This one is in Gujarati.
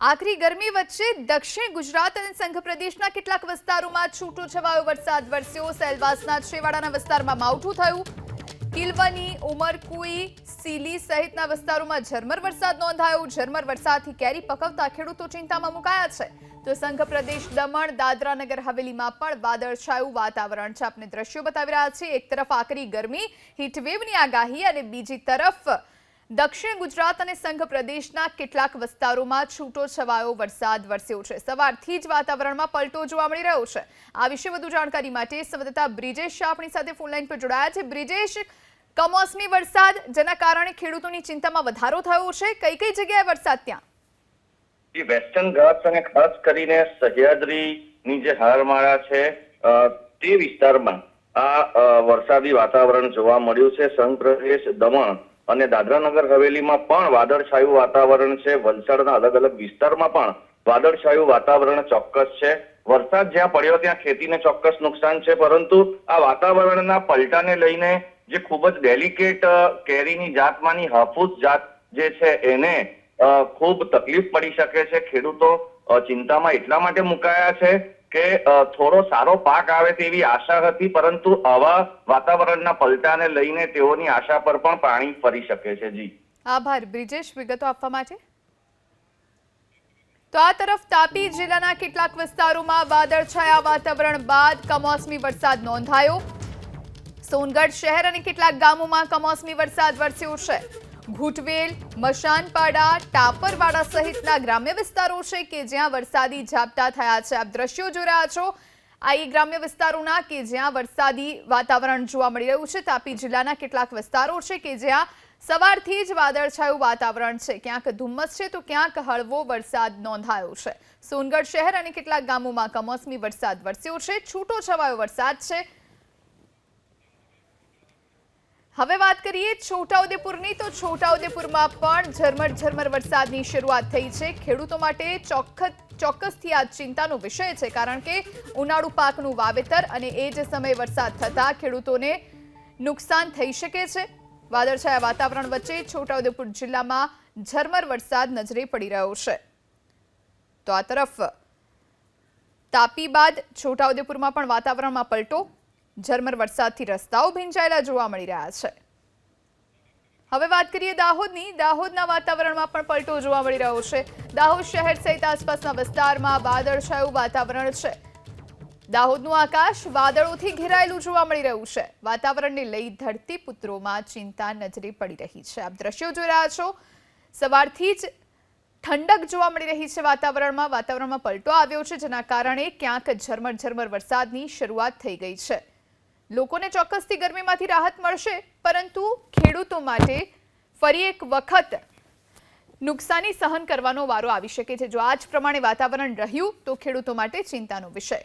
આકરી ગરમી વચ્ચે દક્ષિણ ગુજરાત અને સંઘ પ્રદેશના કેટલાક વિસ્તારોમાં છૂટોછવાયો વરસાદ વરસ્યો। સેલવાસના છેવાડાના વિસ્તારમાં માવઠું થયું। કિલવની, ઉમરકુઈ, સીલી સહિતના વિસ્તારોમાં ઝરમર વરસાદ નોંધાયો। ઝરમર વરસાદથી કેરી પકવતા ખેડૂતો ચિંતામાં મુકાયા છે। તો સંઘ પ્રદેશ, દમણ, દાદરા નગર હવેલીમાં પણ વાદળછાયું વાતાવરણ છે। આપણે દ્રશ્યો બતાવી રહ્યા છીએ। એક તરફ આકરી ગરમી, હીટવેવની આગાહી અને બીજી તરફ દક્ષિણ ગુજરાત અને સંઘ પ્રદેશના કેટલાક વિસ્તારોમાં છૂટોછવાયો વરસાદ વરસ્યો છે। સવારથી જ વાતાવરણમાં પલટો જોવા મળી રહ્યો છે। આ વિશે વધુ જાણકારી માટે સંવાદદાતા બ્રિજેશ શાહ આપણી સાથે ફોન લાઈન પર જોડાયા છે। બ્રિજેશ, કમોસમી વરસાદ જેના કારણે ખેડૂતોની ચિંતામાં વધારો થયો છે, કઈ કઈ જગ્યાએ વરસાદ ત્યાં? વેસ્ટર્ન ઘાટ્સ અને ખાસ કરીને સહ્યાદ્રીની જે હારમાળા છે તે વિસ્તારમાં આ વરસાદી વાતાવરણ જોવા મળ્યું છે। સંઘ પ્રદેશ, દમણ અને દાદરા નગર હવેલીમાં પણ વાદળછાયું વાતાવરણ છે। વલસાડના અલગ અલગ વિસ્તારમાં પણ વાદળછાયું વાતાવરણ ચોક્કસ છે। વરસાદ જ્યાં પડ્યો ત્યાં ખેતીને ચોક્કસ નુકસાન છે, પરંતુ આ વાતાવરણના પલટાને લઈને જે ખૂબ જ ડેલિકેટ કેરીની જાતમાંની હાફૂસ જાત જે છે એને ખૂબ તકલીફ પડી શકે છે। ખેડૂતો ચિંતામાં એટલા માટે મુકાયા છે કે થોડો સારો પાક આવે તેવી આશા હતી, પરંતુ આવા વાતાવરણના પલટાને લઈને તેઓની આશા પર પણ પાણી ફરી શકે છે। જી આભાર બ્રિજેશ વિગતો આપવા માટે। તો આ તરફ તાપી જિલ્લાના કેટલાક વિસ્તારોમાં વાદળછાયા વાતાવરણ બાદ કમોસમી વરસાદ નોંધાયો। સોનગઢ શહેર અને કેટલાક ગામોમાં કમોસમી વરસાદ વરસ્યો છે। ઘૂંટવેલ, મશાનપાડા, ટાપરવાડા સહિતના ગ્રામ્ય વિસ્તારો છે કે જ્યાં વરસાદી ઝાપટા થયા છે। આપ દ્રશ્યો જોઈ રહ્યા છો આ એ ગ્રામ્ય વિસ્તારોના કે જ્યાં વરસાદી વાતાવરણ જોવા મળી રહ્યું છે। તાપી જિલ્લાના કેટલાક વિસ્તારો છે કે જ્યાં સવારથી જ વાદળછાયું વાતાવરણ છે। ક્યાંક ધુમ્મસ છે તો ક્યાંક હળવો વરસાદ નોંધાયો છે। સોનગઢ શહેર અને કેટલાક ગામોમાં કમોસમી વરસાદ વરસ્યો છે। છૂટોછવાયો વરસાદ છે। હવે વાત કરીએ છોટાઉદેપુરની, તો છોટાઉદેપુરમાં પણ ઝરમર વરસાદની શરૂઆત થઈ છે। ખેડૂતો માટે ચોક્કસથી આ ચિંતાનો વિષય છે, કારણ કે ઉનાળુ પાકનું વાવેતર અને એ જ સમયે વરસાદ થતા ખેડૂતોને નુકસાન થઈ શકે છે। વાદળછાયા વાતાવરણ વચ્ચે છોટાઉદેપુર જિલ્લામાં ઝરમર વરસાદ નજરે પડી રહ્યો છે। તો આ તરફ તાપી બાદ છોટાઉદેપુરમાં પણ વાતાવરણમાં પલટો, ઝરમર વરસાદથી રસ્તાઓ ભીંજાયેલા જોવા મળી રહ્યા છે। હવે વાત કરીએ દાહોદની। દાહોદના વાતાવરણમાં પણ પલટો જોવા મળી રહ્યો છે। દાહોદ શહેર સહિત આસપાસના વિસ્તારમાં વાદળછાયું વાતાવરણ છે। દાહોદનું આકાશ વાદળોથી ઘેરાયેલું જોવા મળી રહ્યું છે। વાતાવરણને લઈ ધરતીપુત્રોમાં ચિંતા નજરે પડી રહી છે। આપ દ્રશ્યો જોઈ રહ્યા છો। સવારથી જ ઠંડક જોવા મળી રહી છે। વાતાવરણમાં પલટો આવ્યો છે, જેના કારણે ક્યાંક ઝરમર વરસાદની શરૂઆત થઈ ગઈ છે। લોકોને ચોક્કસથી ગરમીમાંથી રાહત મળશે, પરંતુ ખેડૂતો માટે ફરી એક વખત નુકસાની સહન કરવાનો વારો આવી શકે છે। જો આ જ પ્રમાણે વાતાવરણ રહ્યું તો ખેડૂતો માટે ચિંતાનો વિષય।